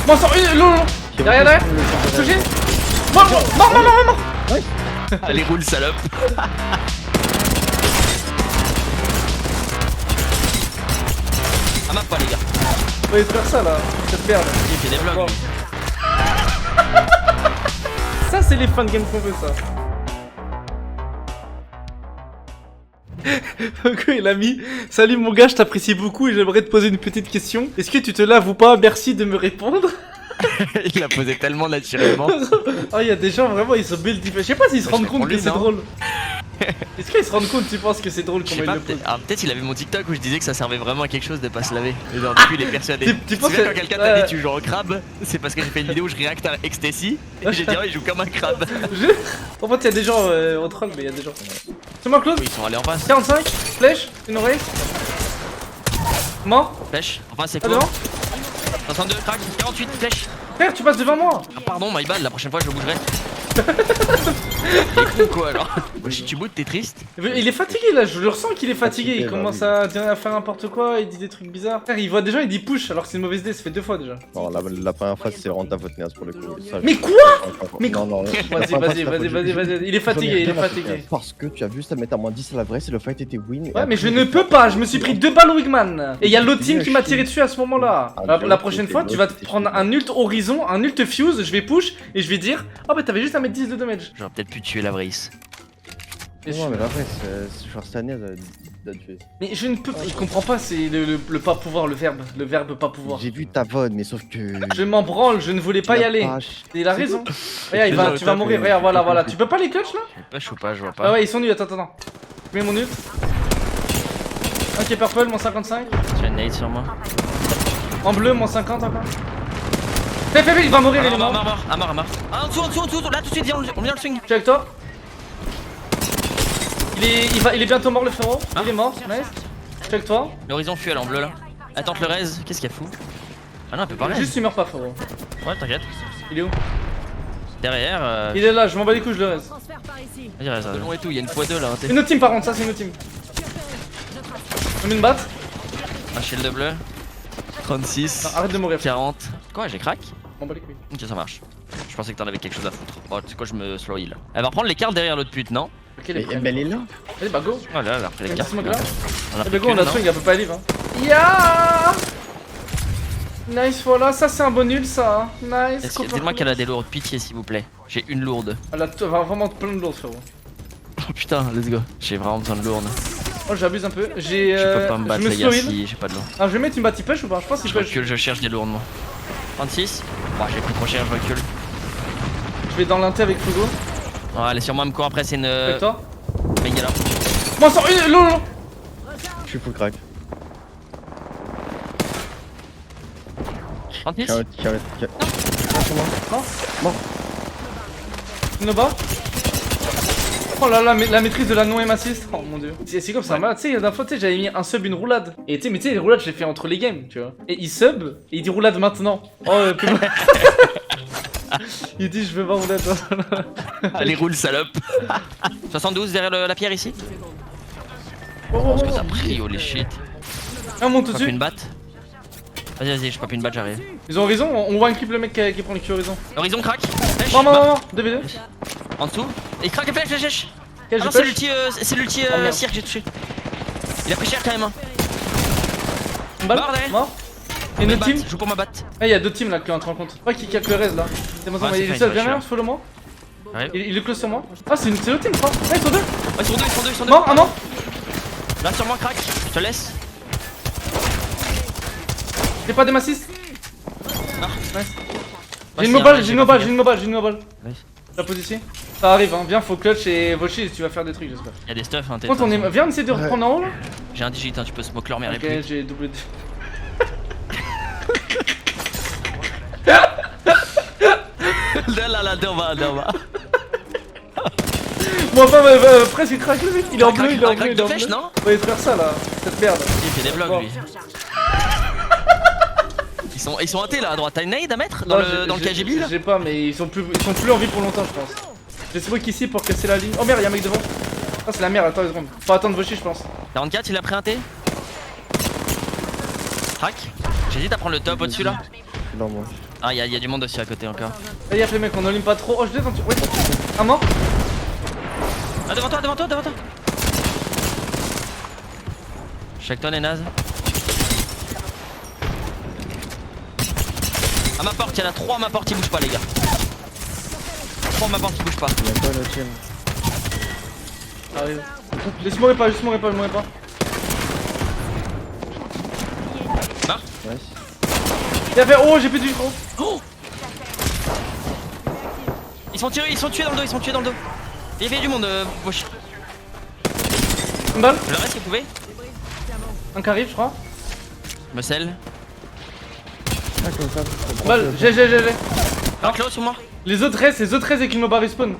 Bon, sors une, non. Derrière. Touché. Mort. Allez, roule, salope. Ah, m'a pas, les gars. On va faire ça là, cette merde. Il fait des vlogs. Ça, c'est les fans game qu'on veut, ça. Ok, il a mis salut mon gars, je t'apprécie beaucoup et j'aimerais te poser une petite question. Est-ce que tu te laves ou pas? Merci de me répondre. Il a posé tellement naturellement. Oh, il y a des gens vraiment, ils sont build. Je sais pas s'ils se rendent réponds compte que lui, c'est non drôle. Est-ce qu'ils se rendent compte, tu penses que c'est drôle Je sais comment pas, ils le posent? peut-être il avait mon TikTok où je disais que ça servait vraiment à quelque chose de pas se laver. Et genre, depuis il est persuadé. Tu penses sais que- quand quelqu'un t'a dit tu joues en crabe, c'est parce que j'ai fait une vidéo où je réacte à Ecstasy et j'ai dit oh il joue comme un crabe. En fait, il y a des gens au troll, mais il y a des gens. C'est moi, Claude. Oui, ils sont allés en face. 45, flèche, une oreille. Mort. Flèche, enfin c'est Ah, quoi devant. 62, crack, 48, flèche. Frère, tu passes devant moi. Ah, pardon, my bad, la prochaine fois je bougerai. Il est con quoi alors? Si tu boudes, t'es triste? Il est fatigué là, je le ressens qu'il est fatigué. Il commence à dire à faire n'importe quoi, il dit des trucs bizarres. Frère, il voit des gens, il dit push alors que c'est une mauvaise idée, ça fait 2 fois déjà. Non, la première fois, c'est vraiment ta faute, Néas, pour le coup. Ça, Mais quoi? Mais non, non, Vas-y, il est fatigué, il est fatigué. Parce que tu as vu ça mettre à moins 10 à la vraie, c'est le fight était win. Ouais, mais je ne peux pas, je me suis pris 2 balles au Wigman. Et il y a l'autre team qui m'a tiré dessus à ce moment-là. La prochaine fois, tu vas te prendre un ult horizon, un ult fuse, je vais push et je vais dire oh bah t'avais juste à mettre 10 de damage. J'aurais peut-être pu tuer la Vrace. Non, mais la vraie, c'est genre cette année, elle a tué. Mais je ne peux pas, je comprends pas, c'est le pas pouvoir, le verbe pas pouvoir. J'ai vu ta VOD, mais sauf que. Je m'en branle, je ne voulais pas y aller. Il a raison. Regarde, tu vas mourir, regarde, voilà. Tu peux pas les clutch là? Je sais pas, je vois Ah pas. ouais, ils sont nuls, attends. Je mets mon ult. Ok, purple, mon 55. Tu as une nade sur moi. En bleu, mon 50 encore. Fais, il va mourir, il est mort. Mort. Ah, en dessous, là tout de suite, viens, on vient le swing. Je suis avec toi. Il est bientôt mort le frérot. Il est mort, nice. Je suis avec toi. L'horizon fuel en bleu là. Attends le raise, qu'est-ce qu'il y a fou? Ah non, elle peut pas raise. Juste il meurt pas frérot. Ouais, t'inquiète. Il est où? Derrière, Il est là, je m'en bats les couilles, je le reste. vas-y, raise. De long et tout, il y a une x2 là. Une autre team par contre, ça c'est une autre team. Je mets une batte. Un shield de bleu. 36. Non, arrête de mourir. 40. Quoi, j'ai crack? Je m'en bats les couilles. Ok, ça marche. Je pensais que t'en avais quelque chose à foutre. Bon, tu sais quoi, je me slow heal. Elle va prendre les cartes derrière l'autre pute, non? Ok, les Mais elle est là. Allez, bah go. Oh là, elle a repris les cartes. Smoke là. On a Eh pris bah go, on a qu'une, swing, elle peut pas live. Ya. Nice, voilà, ça c'est un bon nul ça. Nice. Dites-moi qu'elle a des lourdes, pitié s'il vous plaît. J'ai une lourde. Elle a vraiment plein de lourdes frérot. Oh putain, let's go. J'ai vraiment besoin de lourde. Oh, j'abuse un peu. J'ai. Je peux pas me battre, je me les gars, slow heal. si j'ai pas de lourde. Ah, je vais mettre une batte, il push ou pas? Je pense qu'il Je push. recule, je cherche des lourdes moi. 36. Bon, j'ai pris trop cher, je recule. Je vais dans l'inté avec Fugo. Ouais, elle est sur moi, me court après, c'est une. Avec toi. Méga là. Bon, sors une. Non. Je suis full crack. 36. Une bas. Oh là là, la maîtrise de la non-aim assist. Oh mon dieu. C'est comme ça, tu sais, la dernière fois, tu sais, j'avais mis un sub, une roulade. Et tu sais, mais tu sais, les roulades, je les fais entre les games, tu vois. Et il sub, et il dit roulade maintenant. Oh, il dit, je veux pas roulade. Allez, roule, salope. 72 derrière la pierre ici. Oh, Qu'est-ce que t'as pris, holy shit. Un monte tout de Pop une suite. batte. Vas-y, je pop une batte, j'arrive. Ils ont horizon, on voit un clip le mec qui prend le cul horizon. Horizon crack. Flèche. Non, 2v2. En dessous. Et crack, flèche. Ok, Ah non, c'est l'ulti merde. cirque que j'ai touché. Il a pris cher quand même. Hein. Une balle. Mort, derrière. Mort. Et une autre team. Je joue pour ma batte. Ah, il y a deux teams là qui entrent en compte. Ouais, qui capte le reste là. C'est bon, Ouais, il est c'est seul, fine, viens ouais, là, follow moi. Ouais. Il est close sur moi. Ah, c'est l'autre team, je crois. Ah, ils sont deux. Ouais, ils sont deux. Mort, un mort. Là sur moi, crack. Je te laisse. J'ai pas des massistes. Non. Nice. Ouais, J'ai une mobile. Nice. La pose ici. Ça arrive, hein. Viens, faut clutch et Vochi, tu vas faire des trucs, j'espère. Y'a des stuff, hein, Quand on est. Viens, on essaie de reprendre en haut là. J'ai un digit, hein, tu peux smoke leur mère et Ok, plus. j'ai doublé. Là, d'en bas. Bon, enfin, presque il craque le mec. Il est en bleu, il est en bleu. de flèche, non? On va faire ça là, cette merde. Il fait des vlogs Bon. lui. Ils sont intés là à droite. T'as une nade à mettre Non, dans le KGB là? J'ai pas, mais ils sont plus en vie pour longtemps, je pense. J'ai smoke ici pour casser la ligne. Oh merde, y'a un mec devant. Ah, c'est la merde, attends une seconde. Faut attendre Vochi, je pense. 44, il a pris un T. Crack. J'hésite à prendre le top au-dessus là. Non, moi. Ah, y a du monde aussi à côté encore. Fais gaffe les mecs, on n'olime pas trop. Oh, je descends. Ouais. Un mort. Ah, devant toi, devant toi, devant toi. Check toi, les nazes. À ma porte, y'en a 3 à ma porte, ils bougent pas, les gars. 3 à ma porte, ils bougent pas. Il y a quoi le team? Arrive. Juste mourrez pas, juste mourrez pas, mourrez pas. Nice. Il a fait. Oh, j'ai plus du gros. Oh, ils sont tirés, ils sont tués dans le dos, ils sont tués dans le dos. Il y avait du monde, Bosch. Une balle. Le reste, vous pouvez. Un qui arrive, je crois. Me scelle. Ah, comme ça. Balle. J'ai. Un close sur moi. Les autres restent et qu'ils me barrent respawn.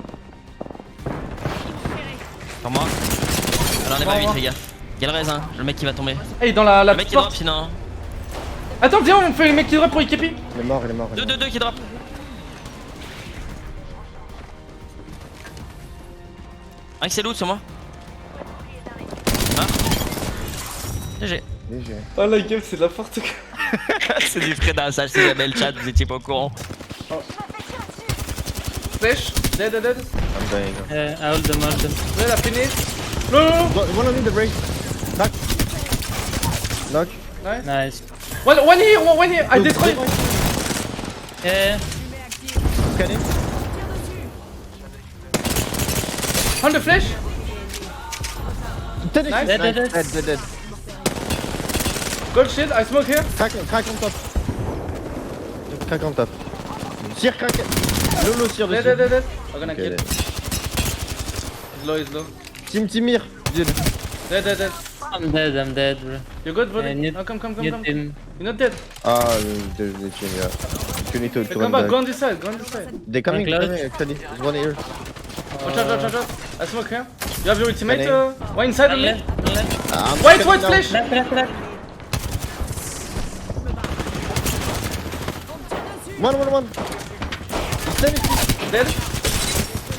Sur moi. Alors, on est pas vite, les gars. Y'a le raisin, le mec qui va tomber. Hey, dans la Le mec qui drop, porte. sinon. Attends, viens, on fait les mecs qui drop pour Ikepi. Il est mort, il est mort. 2 qui drop. Un qui c'est loot sur moi. Ah. GG. GG. Oh, la game, c'est de la forte. C'est du frais d'un sage, si jamais le chat, vous étiez pas au courant. Flash. Dead. I'm dying. I hold them. Ouais, la finish. Non. One on me, the break. Knock. Knock. Nice. Nice. One here. I destroy. Yeah. Scanning. On the flash. Dead. Nice. Dead. Gold shield. I smoke here. Crack on top. Crack on top. Tire, crack. Lolo tire dessus. Dead. I'm gonna kill. Okay. He's low. Team Mir. Dead. I'm dead, bro. You good, buddy? Need- No, come. Need You're him. not dead. Ah, there's the team, yeah. You need to Hey, run come back. back. Go on this side. They're coming, Close. actually. There's one here. Watch out. I smoke here. You have your ultimate. Scanning. One inside of me. Left. I'm White scanning now. flash. Left. One. Stand it. Dead.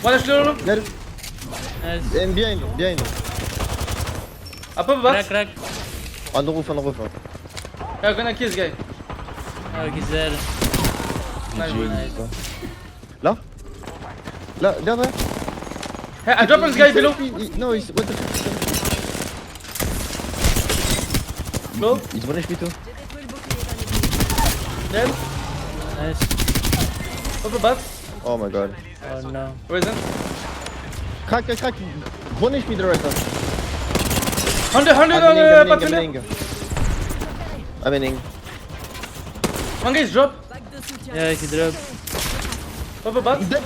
One is low. Dead. Nice. And behind. Up bat. Crack. On the roof. Yeah, I'm gonna kill this guy. Oh, he's dead. Nice. Là, derrière. Hey, I drop on this guy below. No, he's. What the fuck? Low. He's 1 HP too. Dead. Nice. Up bat. Oh my god. Oh no. Reason. Crack. 1 HP the right. 100 on the patrol. I'm inning. One guy is drop. Yeah, he dropped. Up bat. Dead.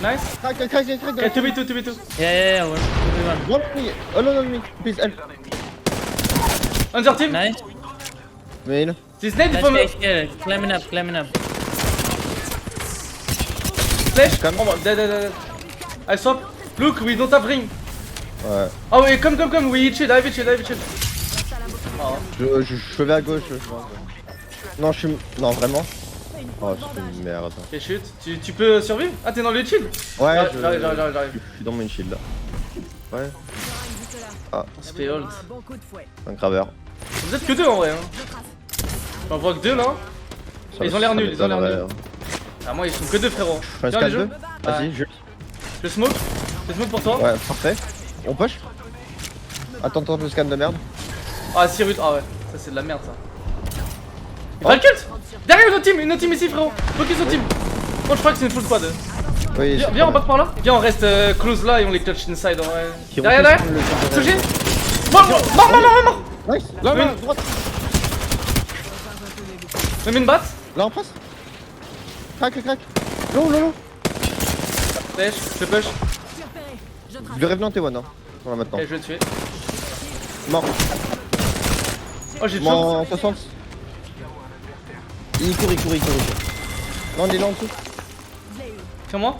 Nice. Crack. Okay, 2v2. Yeah. Everyone. One me. Alone on me. Please help. On your team. Nice. Mail. This nade Nice from guys here. Climbing up. flash. Come. Oh, dead. I swap. Look, we don't have ring. Ouais. Oh, wait, come. We chill. I will chill. Je vais vers gauche. Non, je suis. Non, vraiment. Oh, c'est une merde. Ok, chute. Tu peux survivre? Ah, t'es dans le chill? Ouais, J'arrive. Je suis dans mon shield là. Ouais. On se fait hold. Un graveur. Vous êtes que deux en vrai. Hein. J'en vois que deux là. Ils ont l'air nuls. Ah, moi, ils sont que deux frérot. Un Viens, les scan 2. jeux. Vas-y, juste. Je smoke pour toi. Ouais, parfait. On push. Attends, le scan de merde. Ah, Cyrus. Ah ouais, ça c'est de la merde ça. Il va le cult. Derrière une autre team ici frérot. Focus au team. Moi je crois que c'est une full squad. Oui, Viens on back par là. Viens on reste close là et on les clutch inside en vrai. Qui Derrière. Touché. Mort. Nice. Là, droite. Même une batte. Là en face. Crac. Low. Flash, je push. Je vais revenir one, hein. Voilà maintenant. Ok, je vais le tuer. Mort. Oh, j'ai Moi choc. en 60. Il court. Non, on est là en dessous. Sur moi.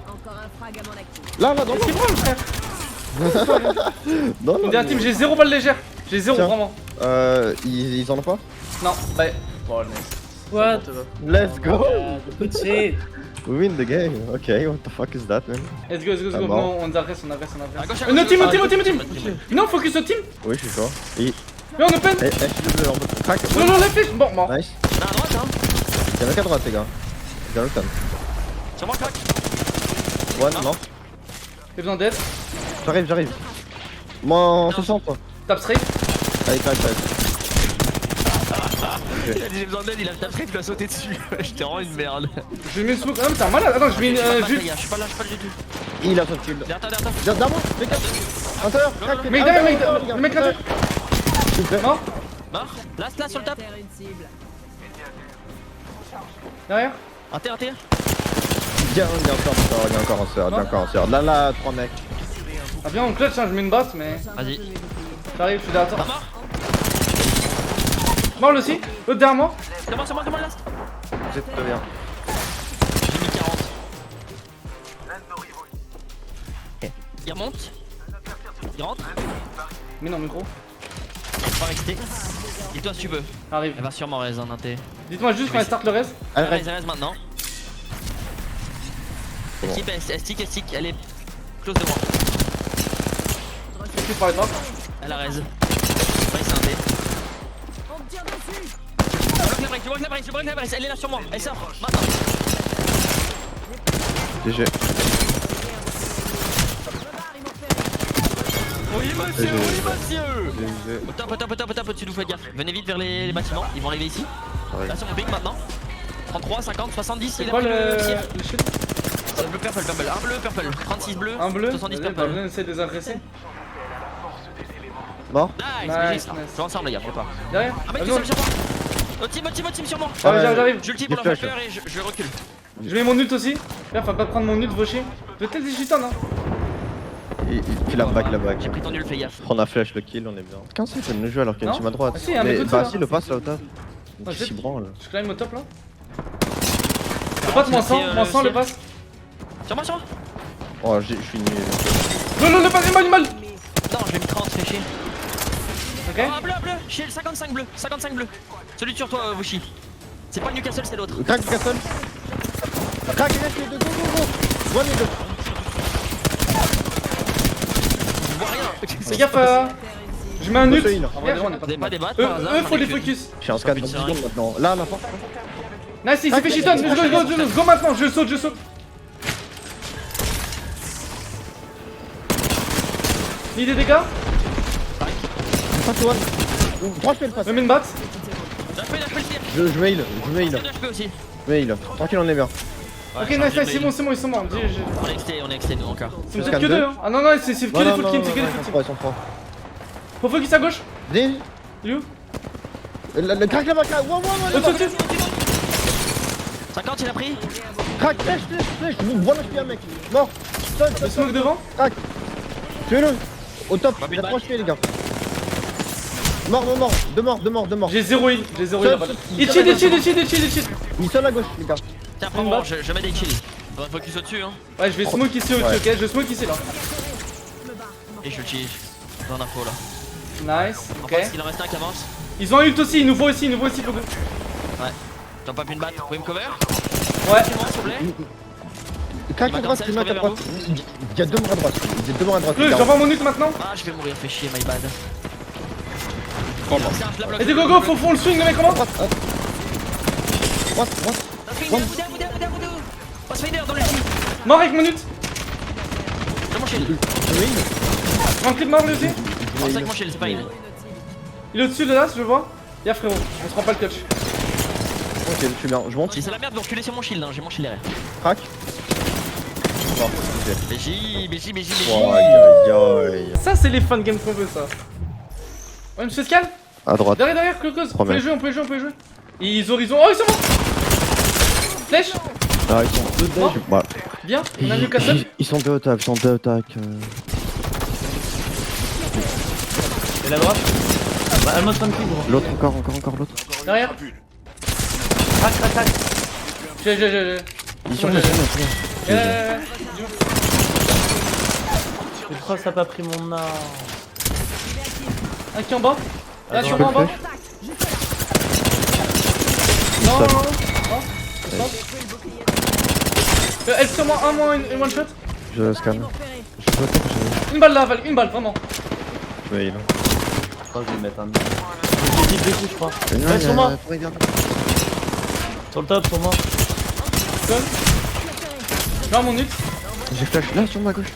Là, dans C'est bon, frère. Non, On est un team, j'ai 0 balles légères. J'ai 0 Tiens. vraiment. Ils en ont pas? Non, bah. Oh, nice. What? Let's go! Good shit. We win the game. Okay, what the fuck is that, man? Let's go. Ah, Non, mort. on agresse. À gauche, Une autre team. team. Non, focus au team. Oui, je suis chaud. Et. Viens, on open. FW en mode. Crac. Non, la flèche. Bon, mort. Nice. À droite, hein. Y'en a qu'à droite, les gars. Dans le tonne. Sur moi, crack. One, non. J'ai besoin d'aide. J'arrive. Moi en 60 toi. Tap straight. Allez, crac. Il a dit j'ai besoin d'aide, il a tapé, il lui a sauté dessus. J'étais vraiment une merde. Je mets une smoke. Ah, mais t'es un malade. Attends, je mets une. Je suis pas là du tout. Il a son kill. Derrière toi. Derrière moi, les gars. Intérieur, crac. Mec, derrière, le mec là. S'il vous plaît. Mort. Mort. Là, sur le top. Derrière. Il y a encore un sort. Là, 3 mecs. Ah, viens, on clutch, hein, je mets une basse, mais. Vas-y. J'arrive, je suis derrière toi. Mort. Mort le aussi. L'autre derrière moi. C'est moi, last. Vous êtes bien. J'ai mis 40. Il remonte. Il rentre. Mais non, micro. Pas rester. Dis-toi si tu veux. Arrive. Elle va sûrement raise un inté. Dites-moi juste quand elle start le reste. Allez, Raise maintenant. Elle skip, elle stick, elle est close de moi. Je suis par les droits. Elle a raise. Raise un inté. Je bloque la break, elle est là sur moi. Elle sort maintenant. GG. Oui monsieur. GG. Au top, au-dessus de vous, faites gaffe. Venez vite vers les bâtiments, ils vont arriver ici. Là sur mon pic maintenant. 33, 50, 70, C'est il a quoi pris le tir. shit? Bleu, purple. Un bleu, purple. 36 bleu. Un bleu. 70 Vas-y, bah, purple. venez essayer de les agresser. Mort. Nice, Nice, GG ça. nice. Joue ensemble les gars, faut pas. Derrière. Un mec Ah, tout non. seul sur moi. Autre team sur moi. J'arrive. Je le tire pour Des leur faire flashs. peur et je recule. Je mets mon ult aussi. Faire, faut pas prendre mon ult, vaucher. Peut-être des gitans, hein. Il fait la back. J'ai pris ton nul, fais gaffe. Prends la flèche, le kill, on est bien. 15 c'est nous jouer alors qu'il y a une Non. team à droite. Ah si, il y a un mec Mais au-dessus, bah là. si, le passe là au top. Ah, Qui s'y branle. Je climb au top là. Le passe, moins 100, moins 100 le passe. Sur moi. Oh, je suis nul. Le passe, il mal. Non, je vais me 30, fais chier. Ok. Oh, bleu. Shield, 55 bleu. Celui sur toi, Wushi. C'est pas le Newcastle, c'est l'autre. Crac, Castle. Crac, il reste les deux, go. One les deux. Je vois rien. Fais gaffe. Je mets un ult. Faut se heal. En vrai, on est pas Vous avez pas des battes Eux, par hasard faut les focus. Je suis en scan dans 10 secondes maintenant. Là, la porte. Nice, il s'est fait shiton. Go maintenant, je saute. Ni des dégâts. Passe one. 3 HP le passe. Je mets une batte. J'ai HP le tir. Je me heal. J'ai de HP aussi. Je me heal. Tranquille, on est bien. Ok, nice, c'est bon, ils sont morts. On est XT nous encore. C'est peut-être que deux, hein. Ah non, c'est que des full team, c'est que des full team. Ils sont 3. Faut focus à gauche. Dis. Il est où? Le crack là-bas, crack. Au-dessus. 50, il a pris. Crack, flèche. Bon HP un mec. Mort. Le smoke devant. Crack. Tuez-le. Au top. Bah, Il a bah. 3 HP les gars. Mort. Deux morts. J'ai 0 heal là-bas. Il cheat. Il est seul à gauche les gars. Tiens, prends-moi, je mets des kills. Faudrait focus au-dessus, hein. Ouais, je vais smoke ici au-dessus, ok? Je smoke ici là. Et je tue. Dans l'info là. Nice, En ok. fait, il en reste un qui avance. Ils ont un ult aussi, ils nous voient aussi, Pogo. Ouais. T'as pas pu me battre, vous pouvez me cover? Ouais. Suivez-moi, s'il vous plaît. Crack Il va à droite, comme ça, tu je mets à reviens droite. Il y a deux bras à droite. Le, les gars. j'envoie mon ult maintenant. Ah, je vais mourir, fais chier, my bad. Prends-moi. Tiens, je la bloque. Et des gogo, faut le swing, le mec, comment? Droite. Vous passe Spider dans le chip. Mort avec mon ult. J'ai mon shield. Je me heal. Un clip mort lui aussi. Pense avec mon shield, c'est pas il. Il est au-dessus de là, je le vois. Y'a frérot, on se prend pas le clutch. Ok, je suis bien. Je monte. Si c'est la merde, vous reculez sur mon shield, hein. J'ai mon shield derrière. Crack. Mort. Ok. BJ. Oh, aïe. Ça, c'est les fun games qu'on veut, ça. Ouais, monsieur Scal. À droite. Derrière, Clocos. On Promets. peut les jouer. Ils ont. Oh, ils sont morts. Flèche. Ah, ils sont deux Mort. dash. Bah, Bien, on a Newcastle. ils sont deux attaques. Et la droite. Bah, elle monte un petit gros. L'autre encore l'autre. Derrière. Crac. J'ai. Ils sont Ouais, deux. Je crois que ça a pas pris mon arme. Un qui est en bas. Là, Tu sur peux moi en le bas. Il Non. saute. Stop. Elle sur moi, une one shot. Je scanne. Je peux attaquer, Une balle là, Val, une balle, vraiment. je me heal. Je crois que je vais mettre un. J'ai dit deux coups, je crois. Ouais, sur moi. Sur le top, sur moi. Seul. Je vais mon ult. J'ai flash là sur ma gauche.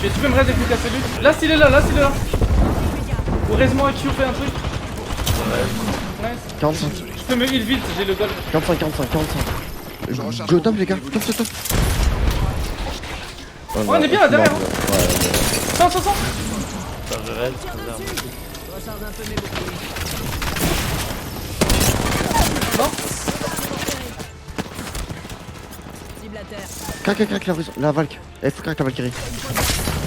Tu peux me raid avec la cellule. Là, s'il est là, Ou raise-moi un Q, fais un truc. Nice. 45. Je peux me heal vite, j'ai le gold. 45. Go top les gars, top. Oh, on est bien là derrière. Ouais. 100. Attends, je raid, je regarde. Non. Crac la Valk. Elle faut crack la Valkyrie.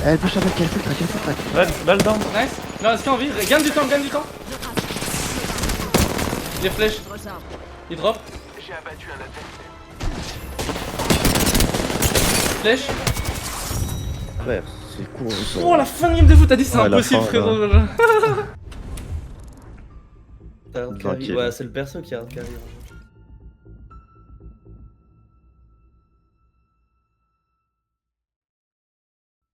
Elle push la Valkyrie, elle faut crack. Balle down. Nice. Non, est-ce qu'il a envie? Gagne du temps. Les flèches. Il drop. Flèche. Frère, c'est cool. Oh, la fin de game de foot, t'as dit c'est Ouais, la impossible, fin, frérot. T'as un carry. Tranquille. Ouais, c'est le perso qui a un carry.